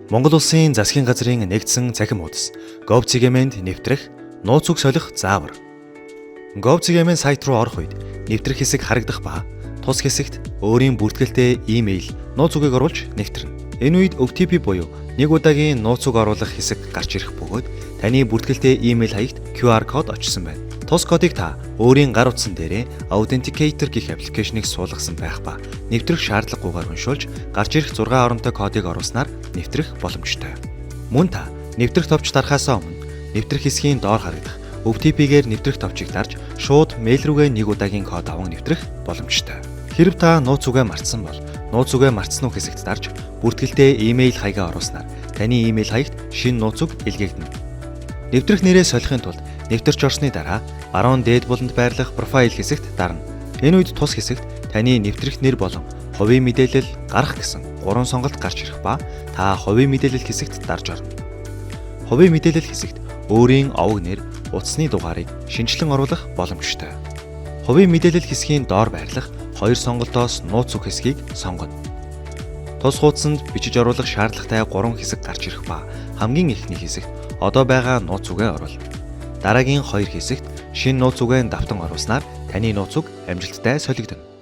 Монгол Улсын засгийн газрын нэгдсэн цахим хуудас gov.cgmend нэвтрэх нууц үг солих заавар. gov.cgmend сайт руу орох үед нэвтрэх хэсэг харагдах ба тус хэсэгт өөрийн бүртгэлтэй имэйл, нууц үгийг оруулж нэвтрэнэ. Энэ үед OTP буюу нэг удаагийн нууц үг оруулах хэсэг гарч ирэх бөгөөд таны бүртгэлтэй имэйл хаягт QR код очсон байна. Тус кодыг та өөрийн гар утсан дээрээ Authenticator гэх аппликейшнийг суулгасан байх ба нэвтрэх шаардлагагүйгээр уншуулж гарч ирэх 6 оронтой кодыг оруулснаар нэвтрэх боломжтой. Мөн та нэвтрэх товч дарахаасаа өмнө нэвтрэх хэсгийн доор харагдах OTP-гээр нэвтрэх товчийг дарж шууд мэйл рүүгээ нэг удаагийн код аван нэвтрэх боломжтой. Хэрэв та нууц үгээ мартсан бол нууц үгээ мартсан уу хэсэгт дарж бүртгэлтэй имэйл хаягаа оруулснаар таны имэйл хаягт шинэ нууц үг илгээгдэнэ. Нэвтрэх нэрээ солихын тулд нэвтэрч орсны дараа баруун дээд буланд байрлах профайл хэсэгт дарна. Энэ үед тус хэсэгт таны нэвтрэх нэр болон хувийн мэдээлэл гарах гэсэн 3 сонголт гарч ирэх ба та хувийн мэдээлэл хэсэгт дарж орно. Хувийн мэдээлэл хэсэгт өөрийн овог нэр, утасны дугаарыг шинжилэн оруулах боломжтой. Хувийн мэдээлэл хэсгийн доор байрлах 2 сонголтоос нууц үг хэсгийг сонгоно. Тус хуудсанд бичиж оруулах шаардлагатай 3 хэсэг гарч ирэх ба хамгийн эхний хэсэгт одоо байгаа нууц үгээ оруул. Дараагийн 2 хэсэгт шинэ нууц үгээ давтан оруулснаар таны нууц үг амжилттай солигдоно.